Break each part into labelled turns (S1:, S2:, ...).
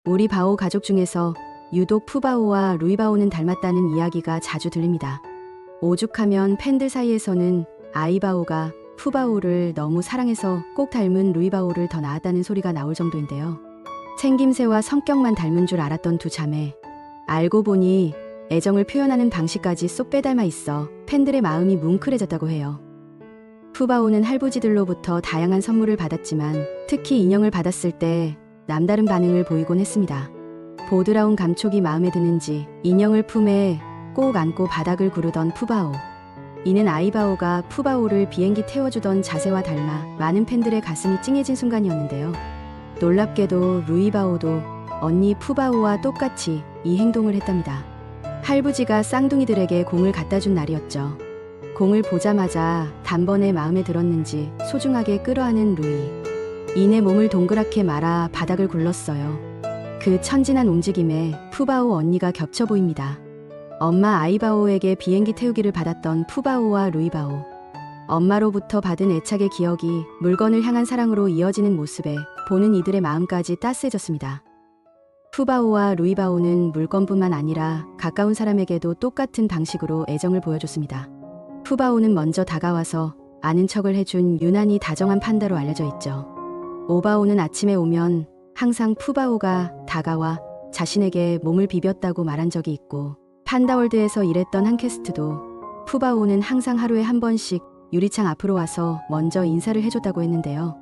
S1: 우리 바오 가족 중에서 유독 푸바오와 루이바오는 닮았다는 이야기가 자주 들립니다. 오죽하면 팬들 사이에서는 아이바오가 푸바오를 너무 사랑해서 꼭 닮은 루이바오를 더 낳았다는 소리가 나올 정도인데요. 생김새와 성격만 닮은 줄 알았던 두 자매. 알고 보니 애정을 표현하는 방식까지 쏙 빼닮아 있어 팬들의 마음이 뭉클해졌다고 해요. 푸바오는 할부지들로부터 다양한 선물을 받았지만 특히 인형을 받았을 때 남다른 반응을 보이곤 했습니다. 보드라운 감촉이 마음에 드는지 인형을 품에 꼭 안고 바닥을 구르던 푸바오. 이는 아이바오가 푸바오를 비행기 태워주던 자세와 닮아 많은 팬들의 가슴이 찡해진 순간이었는데요. 놀랍게도 루이바오도 언니 푸바오와 똑같이 이 행동을 했답니다. 할부지가 쌍둥이들에게 공을 갖다 준 날이었죠. 공을 보자마자 단번에 마음에 들었는지 소중하게 끌어안은 루이. 이내 몸을 동그랗게 말아 바닥을 굴렀어요. 그 천진한 움직임에 푸바오 언니가 겹쳐 보입니다. 엄마 아이바오에게 비행기 태우기를 받았던 푸바오와 루이바오. 엄마로부터 받은 애착의 기억이 물건을 향한 사랑으로 이어지는 모습에 보는 이들의 마음까지 따스해졌습니다. 푸바오와 루이바오는 물건뿐만 아니라 가까운 사람에게도 똑같은 방식으로 애정을 보여줬습니다. 푸바오는 먼저 다가와서 아는 척을 해준 유난히 다정한 판다로 알려져 있죠. 오바오는 아침에 오면 항상 푸바오가 다가와 자신에게 몸을 비볐다고 말한 적이 있고, 판다월드에서 일했던 한 캐스트도 푸바오는 항상 하루에 한 번씩 유리창 앞으로 와서 먼저 인사를 해줬다고 했는데요.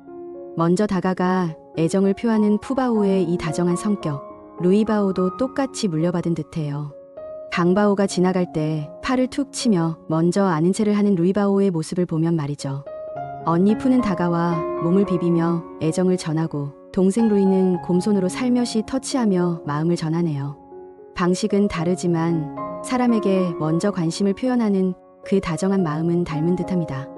S1: 먼저 다가가 애정을 표하는 푸바오의 이 다정한 성격, 루이바오도 똑같이 물려받은 듯해요. 강바오가 지나갈 때 팔을 툭 치며 먼저 아는 체를 하는 루이바오의 모습을 보면 말이죠. 언니 푸는 다가와 몸을 비비며 애정을 전하고, 동생 루이는 곰손으로 살며시 터치하며 마음을 전하네요. 방식은 다르지만 사람에게 먼저 관심을 표현하는 그 다정한 마음은 닮은 듯합니다.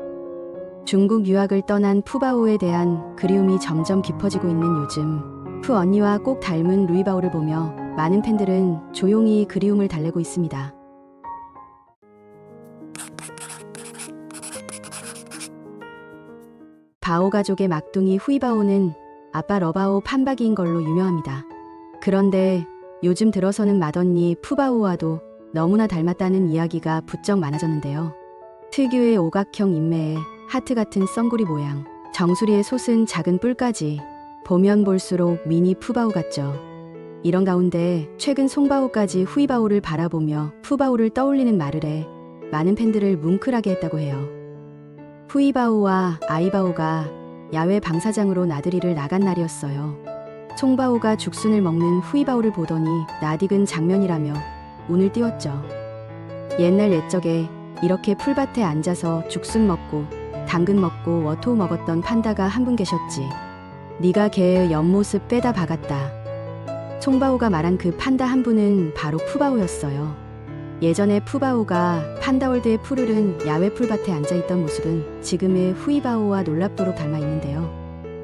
S1: 중국 유학을 떠난 푸바오에 대한 그리움이 점점 깊어지고 있는 요즘, 푸 언니와 꼭 닮은 루이바오를 보며 많은 팬들은 조용히 그리움을 달래고 있습니다. 바오 가족의 막둥이 후이바오는 아빠 러바오 판박이인 걸로 유명합니다. 그런데 요즘 들어서는 맏언니 푸바오와도 너무나 닮았다는 이야기가 부쩍 많아졌는데요. 특유의 오각형 인매에 하트 같은 썬구리 모양, 정수리에 솟은 작은 뿔까지 보면 볼수록 미니 푸바오 같죠. 이런 가운데 최근 송바오까지 후이바오를 바라보며 푸바오를 떠올리는 말을 해 많은 팬들을 뭉클하게 했다고 해요. 후이바오와 아이바오가 야외 방사장으로 나들이를 나간 날이었어요. 송바오가 죽순을 먹는 후이바오를 보더니 낯익은 장면이라며 운을 띄웠죠. 옛날 옛적에 이렇게 풀밭에 앉아서 죽순 먹고 당근 먹고 워토 먹었던 판다가 한 분 계셨지. 네가 걔의 옆모습 빼다 박았다. 송바오가 말한 그 판다 한 분은 바로 푸바오였어요. 예전에 푸바오가 판다월드의 푸르른 야외 풀밭에 앉아있던 모습은 지금의 후이바오와 놀랍도록 닮아 있는데요.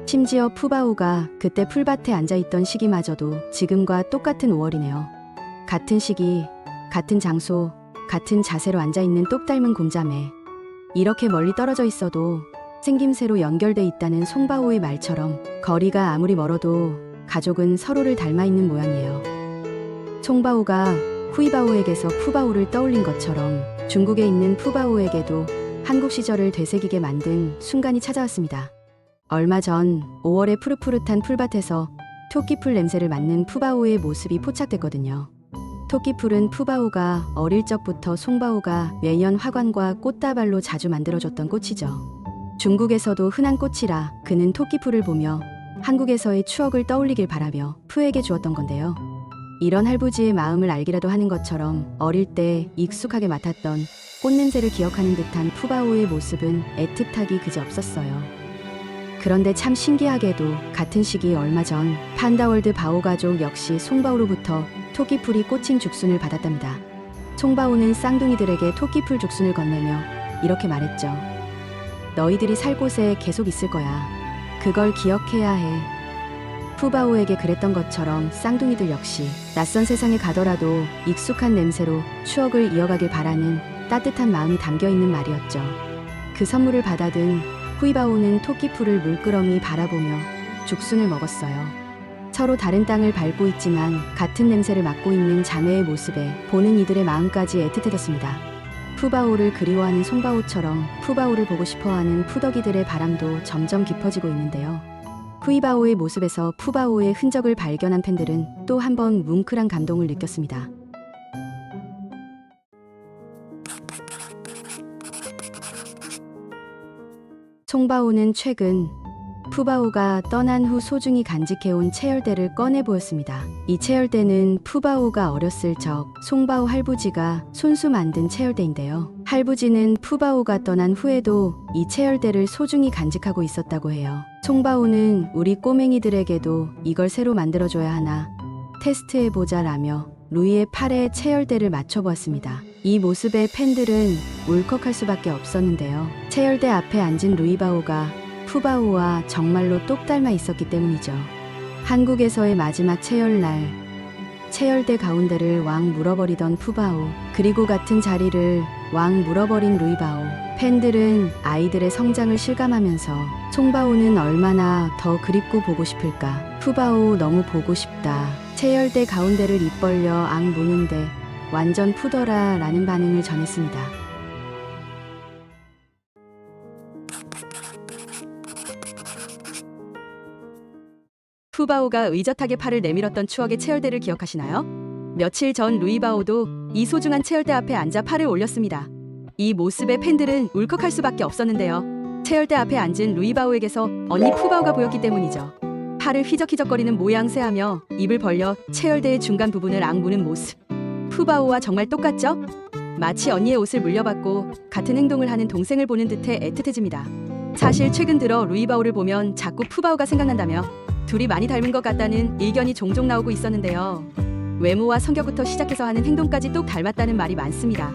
S1: 심지어 푸바오가 그때 풀밭에 앉아있던 시기마저도 지금과 똑같은 5월이네요. 같은 시기, 같은 장소, 같은 자세로 앉아있는 똑 닮은 곰자매. 이렇게 멀리 떨어져 있어도 생김새로 연결돼 있다는 송바오의 말처럼 거리가 아무리 멀어도 가족은 서로를 닮아 있는 모양이에요. 송바오가 후이바오에게서 푸바오를 떠올린 것처럼 중국에 있는 푸바오에게도 한국 시절을 되새기게 만든 순간이 찾아왔습니다. 얼마 전 5월의 푸릇푸릇한 풀밭에서 토끼풀 냄새를 맡는 푸바오의 모습이 포착됐거든요. 토끼풀은 푸바오가 어릴 적부터 송바오가 매년 화관과 꽃다발로 자주 만들어줬던 꽃이죠. 중국에서도 흔한 꽃이라 그는 토끼풀을 보며 한국에서의 추억을 떠올리길 바라며 푸에게 주었던 건데요. 이런 할부지의 마음을 알기라도 하는 것처럼 어릴 때 익숙하게 맡았던 꽃냄새를 기억하는 듯한 푸바오의 모습은 애틋하기 그지없었어요. 그런데 참 신기하게도 같은 시기 얼마 전 판다월드 바오 가족 역시 송바오로부터 토끼풀이 꽂힌 죽순을 받았답니다. 송바오는 쌍둥이들에게 토끼풀 죽순을 건네며 이렇게 말했죠. 너희들이 살 곳에 계속 있을 거야. 그걸 기억해야 해. 푸바오에게 그랬던 것처럼 쌍둥이들 역시 낯선 세상에 가더라도 익숙한 냄새로 추억을 이어가길 바라는 따뜻한 마음이 담겨있는 말이었죠. 그 선물을 받아든 후이바오는 토끼풀을 물끄러미 바라보며 죽순을 먹었어요. 서로 다른 땅을 밟고 있지만 같은 냄새를 맡고 있는 자매의 모습에 보는 이들의 마음까지 애틋해졌습니다. 푸바오를 그리워하는 송바오처럼 푸바오를 보고 싶어하는 푸덕이들의 바람도 점점 깊어지고 있는데요. 후이바오의 모습에서 푸바오의 흔적을 발견한 팬들은 또 한 번 뭉클한 감동을 느꼈습니다. 송바오는 최근 푸바오가 떠난 후 소중히 간직해온 채열대를 꺼내 보였습니다. 이 채열대는 푸바오가 어렸을 적 송바오 할부지가 손수 만든 채열대인데요. 할부지는 푸바오가 떠난 후에도 이 채열대를 소중히 간직하고 있었다고 해요. 송바오는 우리 꼬맹이들에게도 이걸 새로 만들어줘야 하나 테스트해보자 라며 루이의 팔에 채열대를 맞춰보았습니다. 이 모습에 팬들은 울컥할 수밖에 없었는데요. 채열대 앞에 앉은 루이바오가 푸바오와 정말로 똑 닮아 있었기 때문이죠. 한국에서의 마지막 채열날, 채열대 가운데를 왕 물어버리던 푸바오, 그리고 같은 자리를 왕 물어버린 루이바오. 팬들은 아이들의 성장을 실감하면서 송바오는 얼마나 더 그립고 보고 싶을까. 푸바오 너무 보고 싶다. 채열대 가운데를 입 벌려 앙 무는데 완전 푸더라 라는 반응을 전했습니다. 푸바오가 의젓하게 팔을 내밀었던 추억의 채열대를 기억하시나요? 며칠 전 루이바오도 이 소중한 채열대 앞에 앉아 팔을 올렸습니다. 이 모습에 팬들은 울컥할 수밖에 없었는데요. 채열대 앞에 앉은 루이바오에게서 언니 푸바오가 보였기 때문이죠. 팔을 휘적휘적거리는 모양새하며 입을 벌려 채열대의 중간 부분을 앙무는 모습. 푸바오와 정말 똑같죠? 마치 언니의 옷을 물려받고 같은 행동을 하는 동생을 보는 듯해 애틋해집니다. 사실 최근 들어 루이바오를 보면 자꾸 푸바오가 생각난다며 둘이 많이 닮은 것 같다는 의견이 종종 나오고 있었는데요. 외모와 성격부터 시작해서 하는 행동까지 똑 닮았다는 말이 많습니다.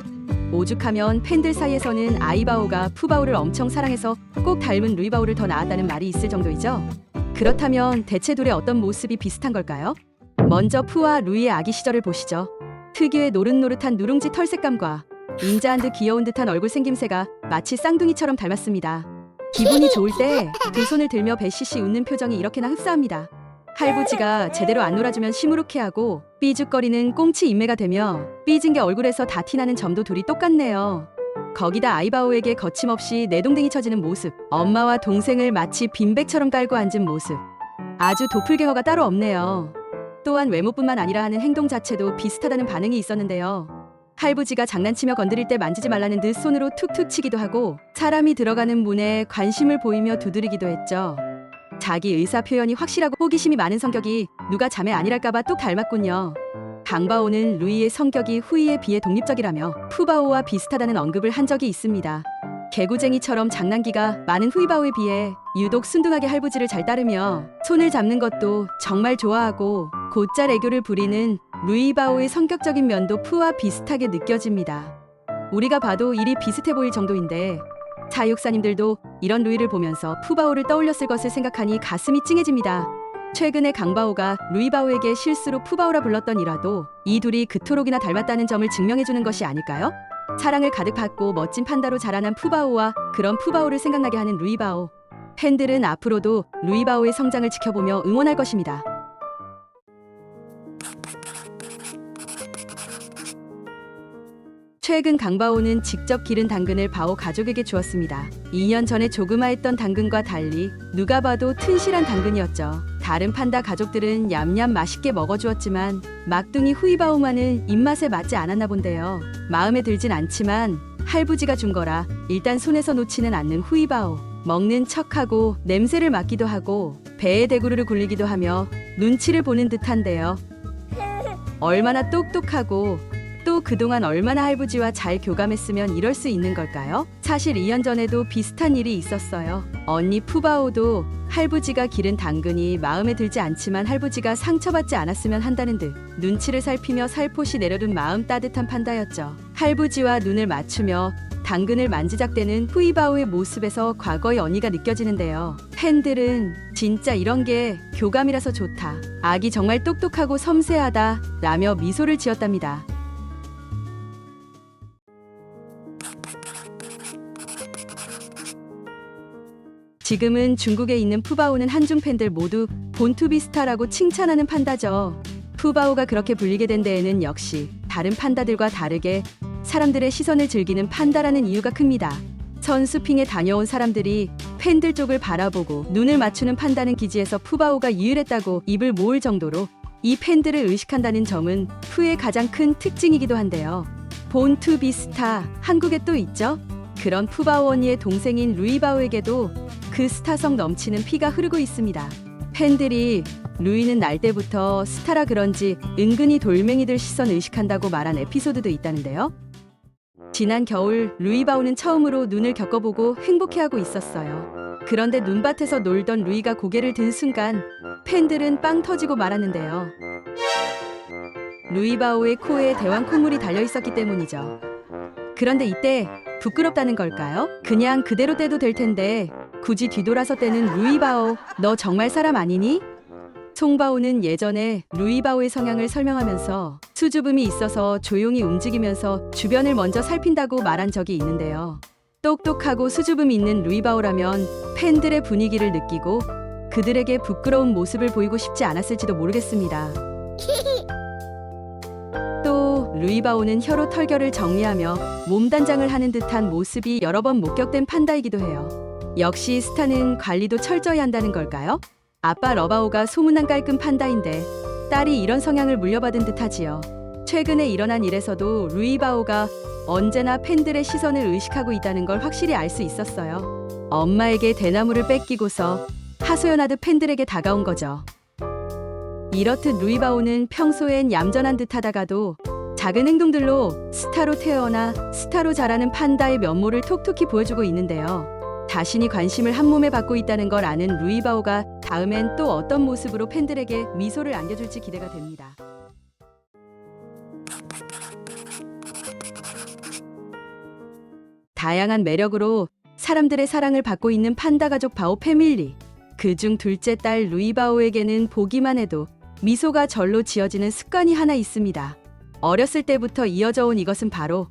S1: 오죽하면 팬들 사이에서는 아이바오가 푸바오를 엄청 사랑해서 꼭 닮은 루이바오를 더 낳았다는 말이 있을 정도이죠. 그렇다면 대체 둘의 어떤 모습이 비슷한 걸까요? 먼저 푸와 루이의 아기 시절을 보시죠. 특유의 노릇노릇한 누룽지 털 색감과 인자한 듯 귀여운 듯한 얼굴 생김새가 마치 쌍둥이처럼 닮았습니다. 기분이 좋을 때 두 손을 들며 배시시 웃는 표정이 이렇게나 흡사합니다. 할부지가 제대로 안 놀아주면 시무룩해하고 삐죽거리는 꽁치 인매가 되며 삐진 게 얼굴에서 다 티나는 점도 둘이 똑같네요. 거기다 아이바오에게 거침없이 내동댕이 쳐지는 모습, 엄마와 동생을 마치 빈백처럼 깔고 앉은 모습, 아주 도플갱어가 따로 없네요. 또한 외모뿐만 아니라 하는 행동 자체도 비슷하다는 반응이 있었는데요. 할부지가 장난치며 건드릴 때 만지지 말라는 듯 손으로 툭툭 치기도 하고 사람이 들어가는 문에 관심을 보이며 두드리기도 했죠. 자기 의사 표현이 확실하고 호기심이 많은 성격이 누가 자매 아니랄까봐 똑 닮았군요. 강바오는 루이의 성격이 후이에 비해 독립적이라며 푸바오와 비슷하다는 언급을 한 적이 있습니다. 개구쟁이처럼 장난기가 많은 후이바오에 비해 유독 순둥하게 할부지를 잘 따르며 손을 잡는 것도 정말 좋아하고 곧잘 애교를 부리는 루이바오의 성격적인 면도 푸와 비슷하게 느껴집니다. 우리가 봐도 일이 비슷해 보일 정도인데 사육사님들도 이런 루이를 보면서 푸바오를 떠올렸을 것을 생각하니 가슴이 찡해집니다. 최근에 강바오가 루이바오에게 실수로 푸바오라 불렀던 일화도 이 둘이 그토록이나 닮았다는 점을 증명해주는 것이 아닐까요? 사랑을 가득 받고 멋진 판다로 자라난 푸바오와 그런 푸바오를 생각나게 하는 루이바오. 팬들은 앞으로도 루이바오의 성장을 지켜보며 응원할 것입니다. 최근 강바오는 직접 기른 당근을 바오 가족에게 주었습니다. 2년 전에 조그마했던 당근과 달리 누가 봐도 튼실한 당근이었죠. 다른 판다 가족들은 얌얌 맛있게 먹어주었지만 막둥이 후이바오만은 입맛에 맞지 않았나 본데요. 마음에 들진 않지만 할부지가 준 거라 일단 손에서 놓지는 않는 후이바오. 먹는 척하고 냄새를 맡기도 하고 배에 대구르르 굴리기도 하며 눈치를 보는 듯한데요. 얼마나 똑똑하고 또 그동안 얼마나 할부지와 잘 교감했으면 이럴 수 있는 걸까요? 사실 2년 전에도 비슷한 일이 있었어요. 언니 푸바오도 할부지가 기른 당근이 마음에 들지 않지만 할부지가 상처받지 않았으면 한다는 듯 눈치를 살피며 살포시 내려둔 마음 따뜻한 판다였죠. 할부지와 눈을 맞추며 당근을 만지작대는 후이바오의 모습에서 과거의 언니가 느껴지는데요. 팬들은 진짜 이런 게 교감이라서 좋다. 아기 정말 똑똑하고 섬세하다 라며 미소를 지었답니다. 지금은 중국에 있는 푸바오는 한중 팬들 모두 본투비스타라고 칭찬하는 판다죠. 푸바오가 그렇게 불리게 된 데에는 역시 다른 판다들과 다르게 사람들의 시선을 즐기는 판다라는 이유가 큽니다. 선수핑에 다녀온 사람들이 팬들 쪽을 바라보고 눈을 맞추는 판다는 기지에서 푸바오가 유일했다고 입을 모을 정도로 이 팬들을 의식한다는 점은 푸의 가장 큰 특징이기도 한데요. 본투비스타, 한국에 또 있죠? 그런 푸바오 언니의 동생인 루이바오에게도 그 스타성 넘치는 피가 흐르고 있습니다. 팬들이 루이는 날 때부터 스타라 그런지 은근히 돌멩이들 시선 의식한다고 말한 에피소드도 있다는데요. 지난 겨울 루이바오는 처음으로 눈을 겪어보고 행복해하고 있었어요. 그런데 눈밭에서 놀던 루이가 고개를 든 순간 팬들은 빵 터지고 말았는데요. 루이바오의 코에 대왕 콧물이 달려있었기 때문이죠. 그런데 이때 부끄럽다는 걸까요? 그냥 그대로 떼도 될 텐데 굳이 뒤돌아서 떼는 루이바오, 너 정말 사람 아니니? 송바오는 예전에 루이바오의 성향을 설명하면서 수줍음이 있어서 조용히 움직이면서 주변을 먼저 살핀다고 말한 적이 있는데요. 똑똑하고 수줍음이 있는 루이바오라면 팬들의 분위기를 느끼고 그들에게 부끄러운 모습을 보이고 싶지 않았을지도 모르겠습니다. 또 루이바오는 혀로 털결을 정리하며 몸단장을 하는 듯한 모습이 여러 번 목격된 판다이기도 해요. 역시 스타는 관리도 철저히 한다는 걸까요? 아빠 러바오가 소문난 깔끔 판다인데 딸이 이런 성향을 물려받은 듯하지요. 최근에 일어난 일에서도 루이바오가 언제나 팬들의 시선을 의식하고 있다는 걸 확실히 알 수 있었어요. 엄마에게 대나무를 뺏기고서 하소연하듯 팬들에게 다가온 거죠. 이렇듯 루이바오는 평소엔 얌전한 듯하다가도 작은 행동들로 스타로 태어나 스타로 자라는 판다의 면모를 톡톡히 보여주고 있는데요. 자신이 관심을 한몸에 받고 있다는 걸 아는 루이바오가 다음엔 또 어떤 모습으로 팬들에게 미소를 안겨줄지 기대가 됩니다. 다양한 매력으로 사람들의 사랑을 받고 있는 판다 가족 바오 패밀리. 그중 둘째 딸 루이바오에게는 보기만 해도 미소가 절로 지어지는 습관이 하나 있습니다. 어렸을 때부터 이어져 온 이것은 바로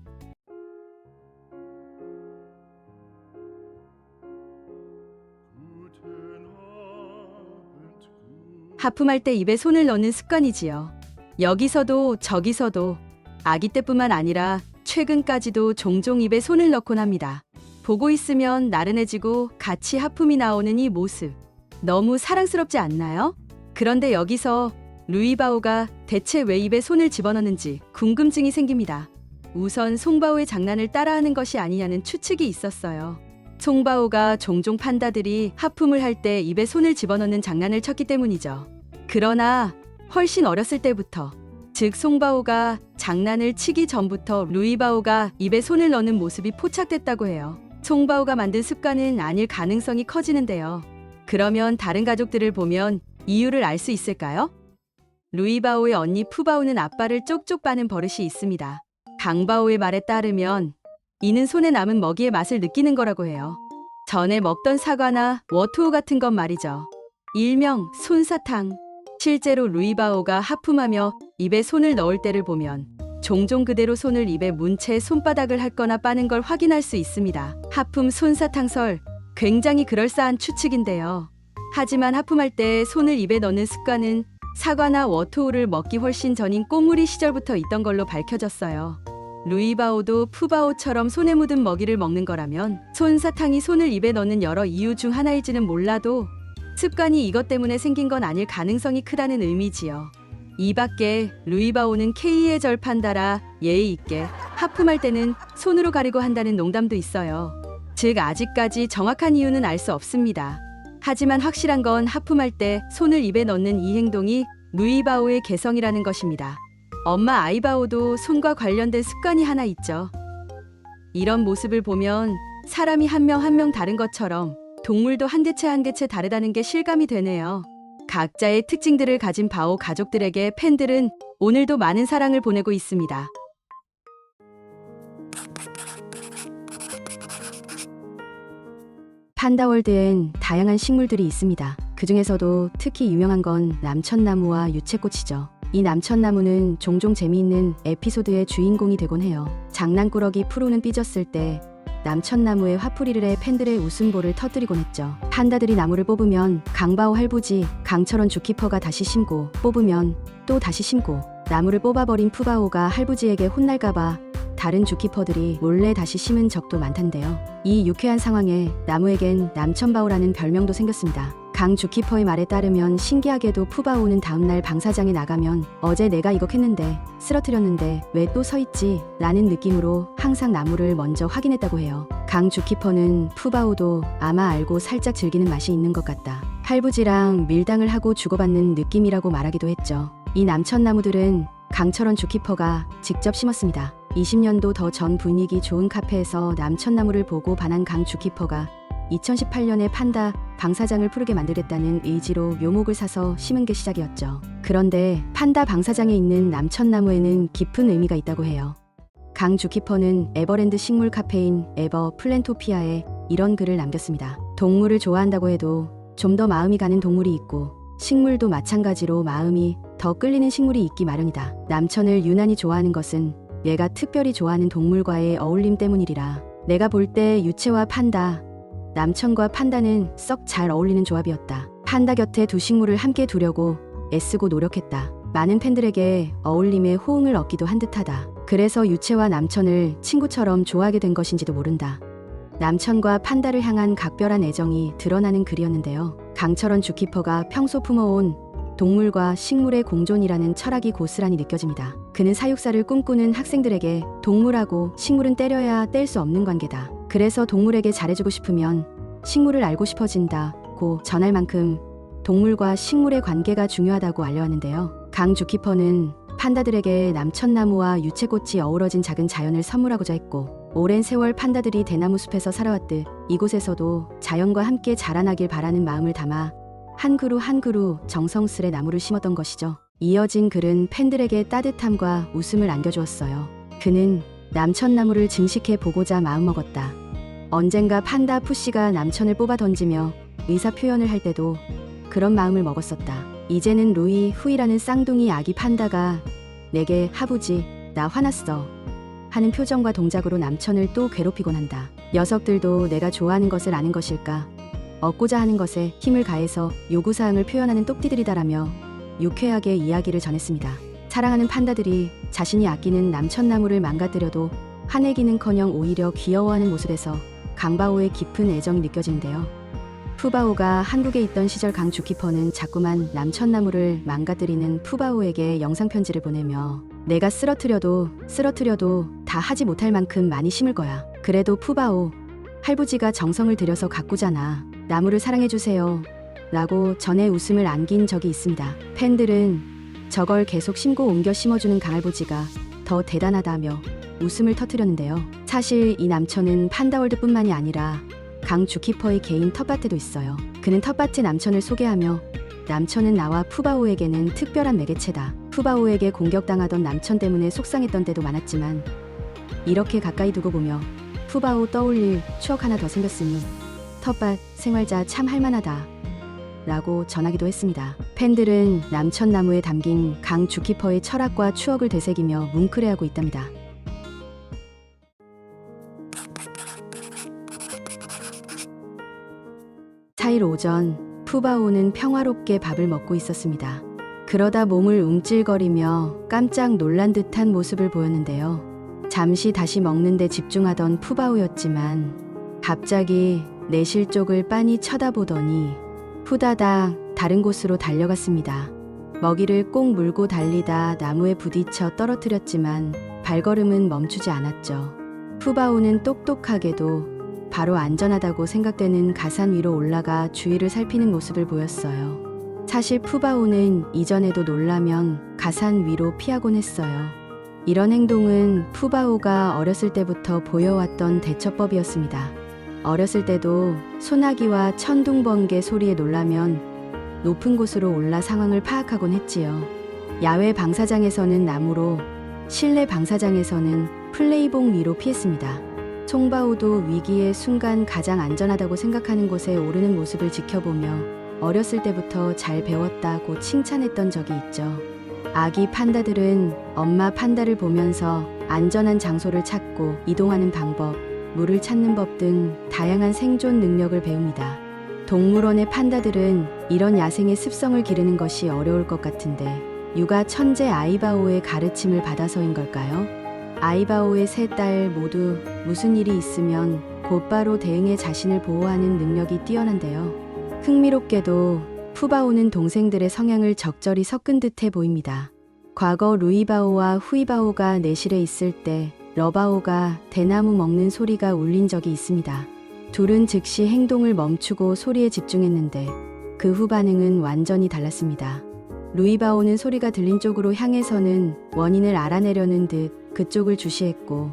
S1: 하품할 때 입에 손을 넣는 습관이지요. 여기서도 저기서도 아기 때뿐만 아니라 최근까지도 종종 입에 손을 넣곤 합니다. 보고 있으면 나른해지고 같이 하품이 나오는 이 모습. 너무 사랑스럽지 않나요? 그런데 여기서 루이바오가 대체 왜 입에 손을 집어넣는지 궁금증이 생깁니다. 우선 송바오의 장난을 따라하는 것이 아니냐는 추측이 있었어요. 송바오가 종종 판다들이 하품을 할 때 입에 손을 집어넣는 장난을 쳤기 때문이죠. 그러나 훨씬 어렸을 때부터, 즉 송바오가 장난을 치기 전부터 루이바오가 입에 손을 넣는 모습이 포착됐다고 해요. 송바오가 만든 습관은 아닐 가능성이 커지는데요. 그러면 다른 가족들을 보면 이유를 알 수 있을까요? 루이바오의 언니 푸바오는 아빠를 쪽쪽 빠는 버릇이 있습니다. 강바오의 말에 따르면 이는 손에 남은 먹이의 맛을 느끼는 거라고 해요. 전에 먹던 사과나 워토우 같은 것 말이죠. 일명 손사탕. 실제로 루이바오가 하품하며 입에 손을 넣을 때를 보면 종종 그대로 손을 입에 문 채 손바닥을 핥거나 빠는 걸 확인할 수 있습니다. 하품 손사탕설, 굉장히 그럴싸한 추측인데요. 하지만 하품할 때 손을 입에 넣는 습관은 사과나 워토우를 먹기 훨씬 전인 꼬물이 시절부터 있던 걸로 밝혀졌어요. 루이바오도 푸바오처럼 손에 묻은 먹이를 먹는 거라면 손사탕이 손을 입에 넣는 여러 이유 중 하나일지는 몰라도 습관이 이것 때문에 생긴 건 아닐 가능성이 크다는 의미지요. 이 밖에 루이바오는 K의 절판다라 예의 있게 하품할 때는 손으로 가리고 한다는 농담도 있어요. 즉 아직까지 정확한 이유는 알 수 없습니다. 하지만 확실한 건 하품할 때 손을 입에 넣는 이 행동이 루이바오의 개성이라는 것입니다. 엄마 아이바오도 손과 관련된 습관이 하나 있죠. 이런 모습을 보면 사람이 한 명 한 명 다른 것처럼 동물도 한 개체 한 개체 다르다는 게 실감이 되네요. 각자의 특징들을 가진 바오 가족들에게 팬들은 오늘도 많은 사랑을 보내고 있습니다. 판다월드엔 다양한 식물들이 있습니다. 그 중에서도 특히 유명한 건 남천나무와 유채꽃이죠. 이 남천나무는 종종 재미있는 에피소드의 주인공이 되곤 해요. 장난꾸러기 프로는 삐졌을 때 남천나무에 화풀이를 해 팬들의 웃음보를 터뜨리곤 했죠. 판다들이 나무를 뽑으면 강바오 할부지, 강철원 주키퍼가 다시 심고, 뽑으면 또 다시 심고, 나무를 뽑아버린 푸바오가 할부지에게 혼날까봐 다른 주키퍼들이 몰래 다시 심은 적도 많단데요. 이 유쾌한 상황에 나무에겐 남천바오라는 별명도 생겼습니다. 강 주키퍼의 말에 따르면 신기하게도 푸바오는 다음날 방사장에 나가면 어제 내가 이거 했는데 쓰러뜨렸는데 왜 또 서있지? 라는 느낌으로 항상 나무를 먼저 확인했다고 해요. 강 주키퍼는 푸바오도 아마 알고 살짝 즐기는 맛이 있는 것 같다. 할부지랑 밀당을 하고 주고받는 느낌이라고 말하기도 했죠. 이 남천나무들은 강철원 주키퍼가 직접 심었습니다. 20년도 더 전 분위기 좋은 카페에서 남천나무를 보고 반한 강 주키퍼가 2018년에 판다 방사장을 푸르게 만들겠다는 의지로 묘목을 사서 심은 게 시작이었죠. 그런데 판다 방사장에 있는 남천나무에는 깊은 의미가 있다고 해요. 강 주키퍼는 에버랜드 식물 카페인 에버 플랜토피아에 이런 글을 남겼습니다. 동물을 좋아한다고 해도 좀 더 마음이 가는 동물이 있고 식물도 마찬가지로 마음이 더 끌리는 식물이 있기 마련이다. 남천을 유난히 좋아하는 것은 얘가 특별히 좋아하는 동물과의 어울림 때문이리라. 내가 볼 때 유채와 판다, 남천과 판다는 썩 잘 어울리는 조합이었다. 판다 곁에 두 식물을 함께 두려고 애쓰고 노력했다. 많은 팬들에게 어울림의 호응을 얻기도 한 듯하다. 그래서 유채와 남천을 친구처럼 좋아하게 된 것인지도 모른다. 남천과 판다를 향한 각별한 애정이 드러나는 글이었는데요. 강철원 주키퍼가 평소 품어온 동물과 식물의 공존이라는 철학이 고스란히 느껴집니다. 그는 사육사를 꿈꾸는 학생들에게 동물하고 식물은 때려야 뗄 수 없는 관계다. 그래서 동물에게 잘해주고 싶으면 식물을 알고 싶어진다고 전할 만큼 동물과 식물의 관계가 중요하다고 알려왔는데요. 강 주키퍼는 판다들에게 남천나무와 유채꽃이 어우러진 작은 자연을 선물하고자 했고, 오랜 세월 판다들이 대나무 숲에서 살아왔듯 이곳에서도 자연과 함께 자라나길 바라는 마음을 담아 한 그루 한 그루 정성스레 나무를 심었던 것이죠. 이어진 글은 팬들에게 따뜻함과 웃음을 안겨주었어요. 그는 남천나무를 증식해 보고자 마음먹었다. 언젠가 판다 푸씨가 남천을 뽑아 던지며 의사 표현을 할 때도 그런 마음을 먹었었다. 이제는 루이 후이라는 쌍둥이 아기 판다가 내게 하부지 나 화났어 하는 표정과 동작으로 남천을 또 괴롭히곤 한다. 녀석들도 내가 좋아하는 것을 아는 것일까? 얻고자 하는 것에 힘을 가해서 요구사항을 표현하는 똑띠들이다라며 유쾌하게 이야기를 전했습니다. 사랑하는 판다들이 자신이 아끼는 남천나무를 망가뜨려도 화내기는커녕 오히려 귀여워하는 모습에서 강바오의 깊은 애정이 느껴지는데요. 푸바오가 한국에 있던 시절 강 주키퍼는 자꾸만 남천나무를 망가뜨리는 푸바오에게 영상편지를 보내며 내가 쓰러뜨려도 다 하지 못할 만큼 많이 심을 거야. 그래도 푸바오, 할부지가 정성을 들여서 가꾸잖아. 나무를 사랑해주세요. 라고 전에 웃음을 안긴 적이 있습니다. 팬들은 저걸 계속 심고 옮겨 심어주는 강할부지가 더 대단하다며 웃음을 터뜨렸는데요. 사실 이 남천은 판다월드뿐만이 아니라 강 주키퍼의 개인 텃밭에도 있어요. 그는 텃밭의 남천을 소개하며 남천은 나와 푸바오에게는 특별한 매개체다. 푸바오에게 공격당하던 남천 때문에 속상했던 때도 많았지만 이렇게 가까이 두고 보며 푸바오 떠올릴 추억 하나 더 생겼으니 텃밭 생활자 참 할만하다 라고 전하기도 했습니다. 팬들은 남천나무에 담긴 강 주키퍼의 철학과 추억을 되새기며 뭉클해하고 있답니다. 차일 오전 푸바오는 평화롭게 밥을 먹고 있었습니다. 그러다 몸을 움찔거리며 깜짝 놀란 듯한 모습을 보였는데요. 잠시 다시 먹는 데 집중하던 푸바오였지만 갑자기 내실 쪽을 빤히 쳐다보더니 후다닥 다른 곳으로 달려갔습니다. 먹이를 꼭 물고 달리다 나무에 부딪혀 떨어뜨렸지만 발걸음은 멈추지 않았죠. 푸바오는 똑똑하게도 바로 안전하다고 생각되는 가산 위로 올라가 주위를 살피는 모습을 보였어요. 사실 푸바오는 이전에도 놀라면 가산 위로 피하곤 했어요. 이런 행동은 푸바오가 어렸을 때부터 보여왔던 대처법이었습니다. 어렸을 때도 소나기와 천둥번개 소리에 놀라면 높은 곳으로 올라 상황을 파악하곤 했지요. 야외 방사장에서는 나무로, 실내 방사장에서는 플레이봉 위로 피했습니다. 송바오도 위기의 순간 가장 안전하다고 생각하는 곳에 오르는 모습을 지켜보며 어렸을 때부터 잘 배웠다고 칭찬했던 적이 있죠. 아기 판다들은 엄마 판다를 보면서 안전한 장소를 찾고 이동하는 방법, 물을 찾는 법 등 다양한 생존 능력을 배웁니다. 동물원의 판다들은 이런 야생의 습성을 기르는 것이 어려울 것 같은데 육아 천재 아이바오의 가르침을 받아서인 걸까요? 아이바오의 세 딸 모두 무슨 일이 있으면 곧바로 대응해 자신을 보호하는 능력이 뛰어난데요. 흥미롭게도 푸바오는 동생들의 성향을 적절히 섞은 듯해 보입니다. 과거 루이바오와 후이바오가 내실에 있을 때 러바오가 대나무 먹는 소리가 울린 적이 있습니다. 둘은 즉시 행동을 멈추고 소리에 집중했는데 그 후 반응은 완전히 달랐습니다. 루이바오는 소리가 들린 쪽으로 향해서는 원인을 알아내려는 듯 그쪽을 주시했고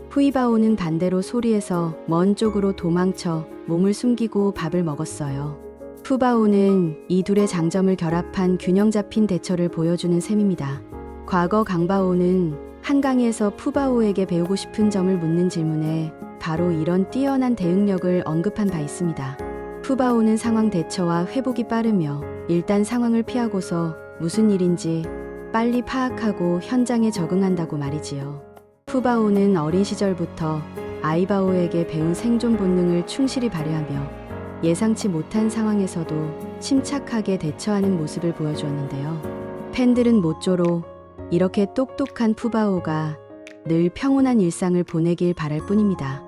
S1: 후이바오는 반대로 소리에서 먼 쪽으로 도망쳐 몸을 숨기고 밥을 먹었어요. 푸바오는 이 둘의 장점을 결합한 균형 잡힌 대처를 보여주는 셈입니다. 과거 강바오는 한강에서 푸바오에게 배우고 싶은 점을 묻는 질문에 바로 이런 뛰어난 대응력을 언급한 바 있습니다. 푸바오는 상황 대처와 회복이 빠르며 일단 상황을 피하고서 무슨 일인지 빨리 파악하고 현장에 적응한다고 말이지요. 푸바오는 어린 시절부터 아이바오에게 배운 생존 본능을 충실히 발휘하며 예상치 못한 상황에서도 침착하게 대처하는 모습을 보여주었는데요. 팬들은 모쪼록 이렇게 똑똑한 푸바오가 늘 평온한 일상을 보내길 바랄 뿐입니다.